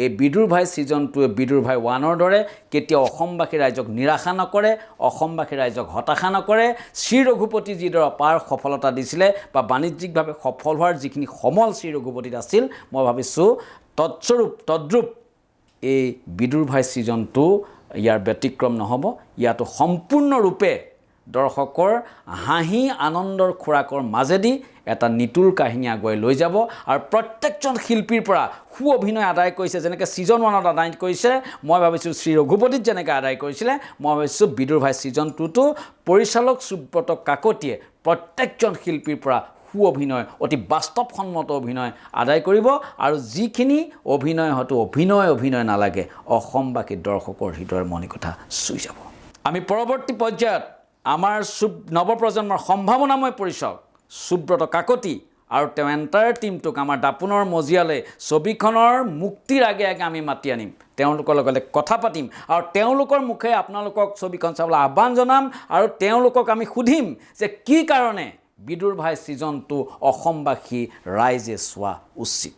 এই বিদুৰ ভাই ছিজন 2 বিদুৰ ভাই 1ৰ দৰে কেতিয়াও অসমবাসী ৰাইজক নিৰাশা নকৰে অসমবাসী ৰাইজক হতাশা নকৰে শ্ৰী ৰঘুপতি যিদৰে অপাৰ সফলতা দিছিলে বা বাণিজ্যিকভাৱে সফল হোৱাৰ যিখিনি সমল শ্ৰী ৰঘুপতিত আছিল মই ভাবিছোঁ তদ্ৰূপ এই বিদুৰ ভাই ছিজন 2 ইয়াৰ ব্যতিক্ৰম নহ'ব ইয়াতো সম্পূৰ্ণৰূপে দৰ্শকৰ হাঁহি আনন্দৰ খোৰাকৰ মাজেদি এটা নিতুল কাহিনী আগুৱাই লৈ যাব আৰু প্ৰত্যেকজন শিল্পীৰ পৰা সু অভিনয় আদায় কৰিছে যেনেকৈ ছিজন 1ত আদায় কৰিছে মই ভাবিছোঁ শ্ৰী ৰঘুপতিত যেনেকৈ আদায় কৰিছিলে মই ভাবিছোঁ বিদুৰ ভাই ছিজন 2টো পৰিচালক সুব্ৰত কাকতিয়ে প্ৰত্যেকজন শিল্পীৰ পৰা সু অভিনয় অতি বাস্তৱসন্মত অভিনয় আদায় কৰিব আৰু যিখিনি অভিনয় হয়তো অভিনয় নালাগে অসমবাসী দৰ্শকৰ হৃদয়ৰ মণিকোঠা চুই যাব আমি পৰৱৰ্তী পৰ্যায়ত আমাৰ নৱপ্ৰজন্মৰ সম্ভাৱনাময় পৰিচয় সুব্ৰত কাকতি আৰু তেওঁ এণ্টায়াৰ টীমটোক আমাৰ দাপোনৰ মজিয়ালৈ ছবিখনৰ মুক্তিৰ আগে আমি মাতি আনিম তেওঁলোকৰ লগত কথা পাতিম আৰু তেওঁলোকৰ মুখে আপোনালোকক ছবিখন চাবলৈ আহ্বান জনাম আৰু তেওঁলোকক আমি সুধিম যে কি কাৰণে বিদুৰ ভাই ছিজন 2 অসমবাসী ৰাইজে চোৱা উচিত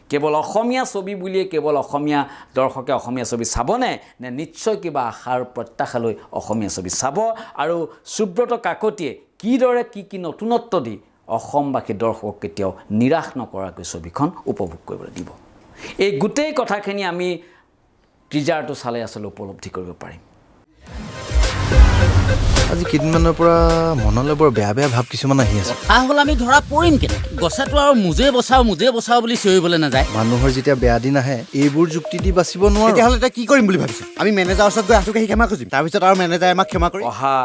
কেৱল অসমীয়া ছবি বুলিয়ে কেৱল অসমীয়া দৰ্শকে অসমীয়া ছবি চাবনে নে নিশ্চয় কিবা আশাৰ প্ৰত্যাশালৈ অসমীয়া ছবি চাব আৰু সুব্ৰত কাকতিয়ে কিদৰে কি নতুনত্ব দি অসমবাসী দৰ্শকক কেতিয়াও নিৰাশ নকৰাকৈ ছবিখন উপভোগ কৰিবলৈ দিব এই গোটেই কথাখিনি আমি টিজাৰটো চালে আচলতে উপলব্ধি কৰিব পাৰিম আজি কেইদিনমানৰ পৰা মনলৈ বৰ বেয়া ভাৱ কিছুমান আহি আছে আহল আমি ধৰা পৰিম কেনেকৈ গছেতো আৰু মুজে বচাও বুলি চিঞৰিবলৈ নাযায় মানুহৰ যেতিয়া বেয়া দিন আহে এইবোৰ যুক্তি দি বাচিব নোৱাৰো তেতিয়াহ'লে তই কি কৰিম বুলি ভাবিছ আমি মেনেজাৰৰ ওচৰত গৈ আঁঠুকাঢ়ি ক্ষমা খুজিম তাৰপিছত আৰু মেনেজাৰে আমাক ক্ষমা কৰি অহা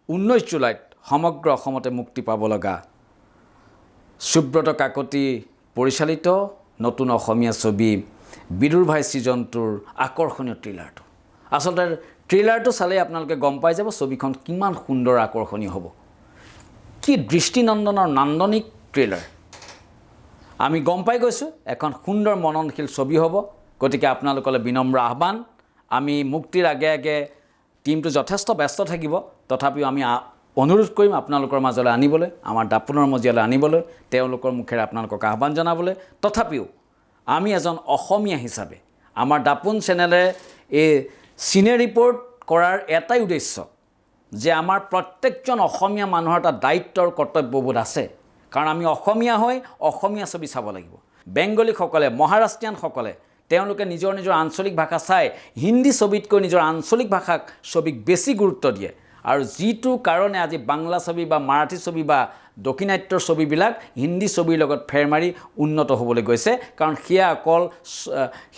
19 জুলাইত সমগ্ৰ অসমতে মুক্তি পাব লগা সুব্ৰত কাকতি পৰিচালিত নতুন অসমীয়া ছবি বিদুৰ ভাই ছিজন 2ৰ আকৰ্ষণীয় ট্ৰেইলাৰটো আচলতে ট্ৰেইলাৰটো চালে আপোনালোকে গম পাই যাব ছবিখন কিমান সুন্দৰ আকৰ্ষণীয় হ'ব কি দৃষ্টিনন্দনৰ নান্দনিক ট্ৰেইলাৰ আমি গম পাই গৈছোঁ এখন সুন্দৰ মননশীল ছবি হ'ব গতিকে আপোনালোকলৈ বিনম্ৰ আহ্বান আমি মুক্তিৰ আগে টীমটো যথেষ্ট ব্যস্ত থাকিব তথাপিও আমি অনুৰোধ কৰিম আপোনালোকৰ মাজলৈ আনিবলৈ আমাৰ দাপোনৰ মজিয়ালৈ আনিবলৈ তেওঁলোকৰ মুখেৰে আপোনালোকক আহ্বান জনাবলৈ তথাপিও আমি এজন অসমীয়া হিচাপে আমাৰ দাপোন চেনেলে এই চিনে ৰিপৰ্ট কৰাৰ এটাই উদ্দেশ্য যে আমাৰ প্ৰত্যেকজন অসমীয়া মানুহৰ এটা দায়িত্বৰ কৰ্তব্যবোধ আছে কাৰণ আমি অসমীয়া হৈ অসমীয়া ছবি চাব লাগিব বেংগলীসকলে মহাৰাষ্ট্ৰীয়ানসকলে তেওঁলোকে নিজৰ আঞ্চলিক ভাষা চাই হিন্দী ছবিতকৈ নিজৰ আঞ্চলিক ভাষাক ছবিক বেছি গুৰুত্ব দিয়ে আৰু যিটো কাৰণে আজি বাংলা ছবি বা মাৰাঠী ছবি বা দক্ষিণাত্যৰ ছবিবিলাক হিন্দী ছবিৰ লগত ফেৰ মাৰি উন্নত হ'বলৈ গৈছে কাৰণ সেয়া অকল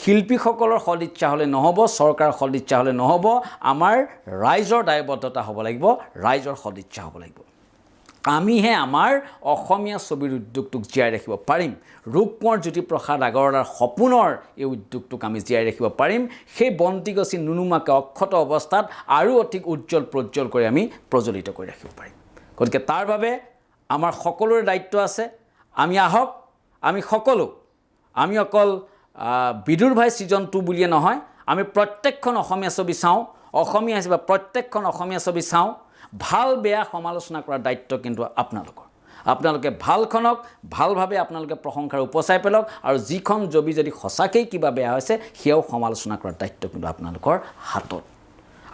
শিল্পীসকলৰ সদিচ্ছা হ'লে নহ'ব চৰকাৰৰ সদিচ্ছা হ'লে নহ'ব আমাৰ ৰাইজৰ দায়বদ্ধতা হ'ব লাগিব ৰাইজৰ সদিচ্ছা হ'ব লাগিব আমিহে আমাৰ অসমীয়া ছবিৰ উদ্যোগটোক জীয়াই ৰাখিব পাৰিম ৰূপকোঁৱৰ জ্যোতিপ্ৰসাদ আগৰৱালাৰ সপোনৰ এই উদ্যোগটোক আমি জীয়াই ৰাখিব পাৰিম সেই বন্তি গছি নুনুমাকৈ অক্ষত অৱস্থাত আৰু অধিক উজ্জ্বল প্ৰজ্জ্বল কৰি আমি প্ৰজ্বলিত কৰি ৰাখিব পাৰিম গতিকে তাৰ বাবে আমাৰ সকলোৰে দায়িত্ব আছে আমি আহক আমি সকলো আমি অকল বিদুৰ ভাই ছিজন 2 বুলিয়ে নহয় আমি প্ৰত্যেকখন অসমীয়া ছবি চাওঁ অসমীয়া হিচাপে প্ৰত্যেকখন অসমীয়া ছবি চাওঁ ভাল বেয়া সমালোচনা কৰাৰ দায়িত্ব কিন্তু আপোনালোকে ভালখনক ভালভাৱে আপোনালোকে প্ৰশংসাৰ উপচাই পেলাওক আৰু যিখন ছবি যদি সঁচাকৈয়ে কিবা বেয়া হৈছে সেয়াও সমালোচনা কৰাৰ দায়িত্ব কিন্তু আপোনালোকৰ হাতত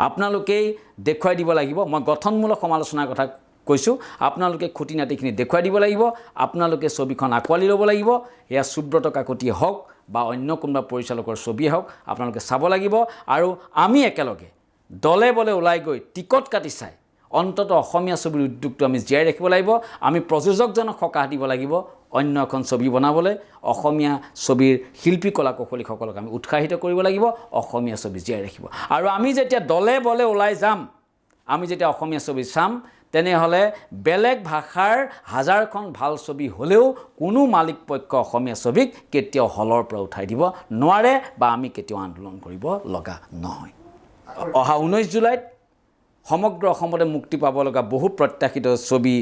আপোনালোকেই দেখুৱাই দিব লাগিব মই গঠনমূলক সমালোচনাৰ কথা কৈছোঁ আপোনালোকে খুঁটি নাটিখিনি দেখুৱাই দিব লাগিব আপোনালোকে ছবিখন আঁকোৱালি ল'ব লাগিব এয়া সুব্ৰত কাকতিয়ে হওক বা অন্য কোনোবা পৰিচালকৰ ছবিয়ে হওক আপোনালোকে চাব লাগিব আৰু আমি একেলগে দলে বলে ওলাই গৈ টিকট কাটি চাই অন্ততঃ অসমীয়া ছবিৰ উদ্যোগটো আমি জীয়াই ৰাখিব লাগিব। আমি প্ৰযোজকজনক সকাহ দিব লাগিব অন্য এখন ছবি বনাবলৈ। অসমীয়া ছবিৰ শিল্পী কলা কৌশলীসকলক আমি উৎসাহিত কৰিব লাগিব অসমীয়া ছবি জীয়াই ৰাখিব। আৰু আমি যেতিয়া দলে বলে ওলাই যাম, আমি যেতিয়া অসমীয়া ছবি চাম, তেনেহ'লে বেলেগ ভাষাৰ হাজাৰখন ভাল ছবি হ'লেও কোনো মালিক পক্ষ অসমীয়া ছবিক কেতিয়াও হলৰ পৰা উঠাই দিব নোৱাৰে বা আমি কেতিয়াও আন্দোলন কৰিব লগা নহয়। অহা 19 জুলাইত সমগ্ৰ অসমতে মুক্তি পাব লগা বহু প্ৰত্যাশিত ছবি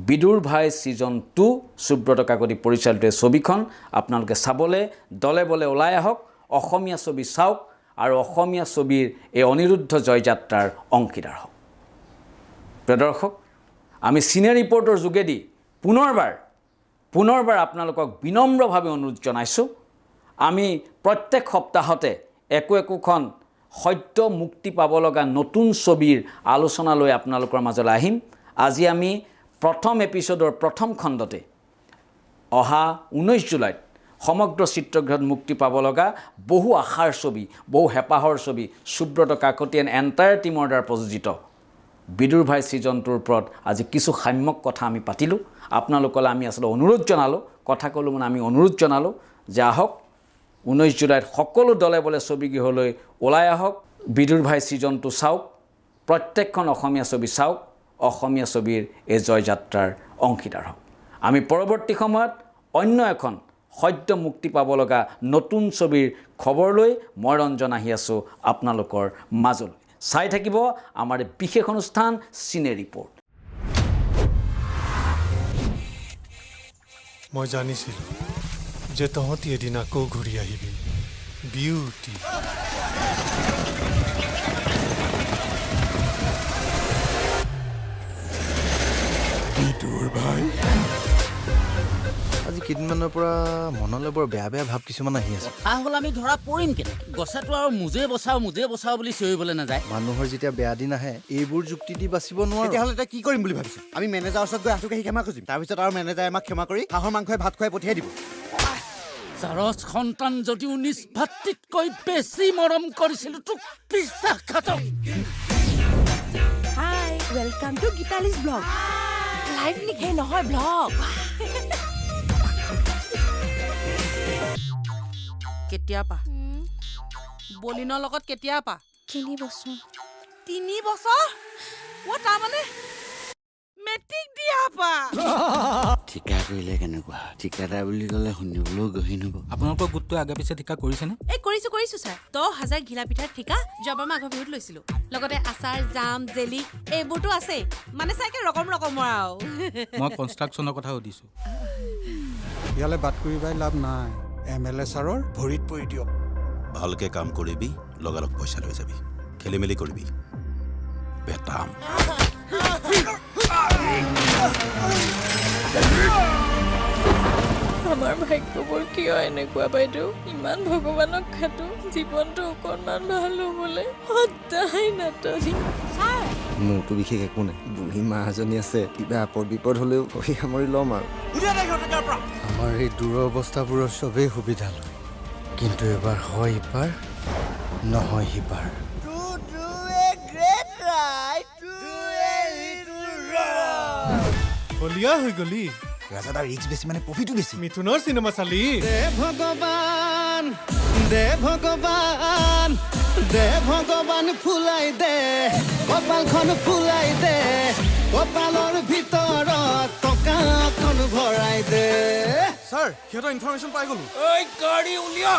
বিদুৰ ভাই ছিজন 2 সুব্ৰত কাকতি পৰিচালিত ছবিখন আপোনালোকে চাবলৈ দলে বলে ওলাই আহক, অসমীয়া ছবি চাওক আৰু অসমীয়া ছবিৰ এই অনিৰুদ্ধ জয়যাত্ৰাৰ অংশীদাৰ হওক। প্ৰিয় দৰ্শক, আমি চিনে ৰিপৰ্টৰ যোগেদি পুনৰবাৰ আপোনালোকক বিনম্ৰভাৱে অনুৰোধ জনাইছোঁ, আমি প্ৰত্যেক সপ্তাহতে একোখন সদ্য মুক্তি পাব লগা নতুন ছবিৰ আলোচনা লৈ আপোনালোকৰ মাজলৈ আহিম। আজি আমি প্ৰথম এপিছ'ডৰ প্ৰথম খণ্ডতে অহা 19 জুলাইত সমগ্ৰ চিত্ৰগৃহত মুক্তি পাব লগা বহু আশাৰ ছবি, বহু হেঁপাহৰ ছবি সুব্ৰত কাকতি এণ্ড এণ্টায়াৰ টীমৰ দ্বাৰা প্ৰযোজিত বিদুৰ ভাই ছিজন 2ৰ ওপৰত আজি কিছু সাম্যক কথা আমি পাতিলোঁ। আপোনালোকলৈ আমি আচলতে অনুৰোধ জনালোঁ, কথা ক'লোঁ মানে আমি অনুৰোধ জনালোঁ যে আহক 19 জুলাইত সকলো দলে বলে ছবিগৃহলৈ ওলাই আহক, বিদুৰ ভাই ছিজন 2 চাওক, প্ৰত্যেকখন অসমীয়া ছবি চাওক, অসমীয়া ছবিৰ এই জয়যাত্ৰাৰ অংশীদাৰ হওক। আমি পৰৱৰ্তী সময়ত অন্য এখন সদ্য মুক্তি পাব লগা নতুন ছবিৰ খবৰ লৈ মই ৰঞ্জন আহি আছোঁ আপোনালোকৰ মাজলৈ। চাই থাকিব আমাৰ বিশেষ অনুষ্ঠান চিনে ৰিপৰ্ট। মই জানিছিলোঁ যে তহঁতি এদিন আকৌ ঘূৰি আহিবি। বিউটি বিদুৰ ভাই, আজি কেইদিনমানৰ পৰা মনলৈ বৰ বেয়া বেয়া ভাৱ কিছুমান আহি আছে। হ'ল আমি ধৰা পৰিম কেনেকৈ? গছাটো আৰু মুজে বচাও বুলি চিঞৰিবলৈ নাযায়। মানুহৰ যেতিয়া বেয়া দিন আহে এইবোৰ যুক্তি দি বাচিব নোৱাৰো। তেতিয়াহ'লে এতিয়া কি কৰিম বুলি ভাবিছোঁ? আমি মেনেজাৰৰ ওচৰত গৈ আঁঠুকাঢ়ি ক্ষমা খুজিম, তাৰপিছত আৰু মেনেজাৰে আমাক ক্ষমা কৰি হাঁহৰ মাংসই ভাত খুৱাই পঠিয়াই দিব। চাৰচ সন্তান যদিও নিজ ভাতৃতকৈ বেছি মৰম কৰিছিলোঁ তোক বিশ্বাসঘাতক। হাই, ৱেলকাম টু গীতালিজ ব্লগ। লাইভ লিখে নহয় ব্লগ। কেতিয়াবা বলিনৰ লগত কেতিয়াবা 3 বছৰ 3 বছৰ তাৰমানে মেট্ৰিক দিয়া পা। ঠিকা কৰিলে কেনেকুৱা? ঠিকাদাৰ বুলি ক'লে শুনিবলৈও গহীন হ'ব। আপোনালোকৰ গোটটোৱে আগে পিছে ঠিকা কৰিছেনে? এই কৰিছো ছাৰ। 10,000 ঘিলা পিঠাৰ ঠিকা যোৱাবাৰ মাঘৰ বিহুত লৈছিলোঁ। লগতে আচাৰ, জাম, জেলি এইবোৰতো আছে। মানে চাগে ৰকমৰ আৰু মই কনষ্ট্ৰাকশ্যনৰ কথা সুধিছোঁ। ইয়ালৈ বাট কৰিবাই লাভ নাই। MLA ছাৰৰ ভৰিত পৰি দিয়ক। ভালকে কাম কৰিবি, লগালগ পইচা লৈ যাবি। খেলি মেলি কৰিবি বেটাম। আমাৰ ভাগ্যবোৰ কিয় এনেকুৱা বাইদেউ? ইমান ভগৱানক খাটো, জীৱনটো অকণমান ভাল হ'বলৈ সদায় নাটনি। মোৰতো বিশেষ একো নাই। বুঢ়ী মা এজনী আছে, কিবা আপদ বিপদ হ'লেও কহি সামৰি ল'ম আৰু। আমাৰ এই দূৰৰ অৱস্থাবোৰৰ চবেই সুবিধা লয়, কিন্তু এবাৰ হয় ইপাৰ নহয় সিপাৰ। বলিয়া হৈ গলি। ৰাজাদা ৰিক্স বেছি মানে প্ৰফিটো বেছি। মিথুনৰ চিনেমা চালি? ভগৱান দে ভগৱান দে ভগৱান ফুলাই দে কপালখন ফুলাই দে, কপালৰ ভিতৰত টকাখন ভৰাই দে। ছাৰ, সিহঁতৰ ইনফৰমেশ্যন পাই গ'লো। ঐ গাড়ী উলিয়া।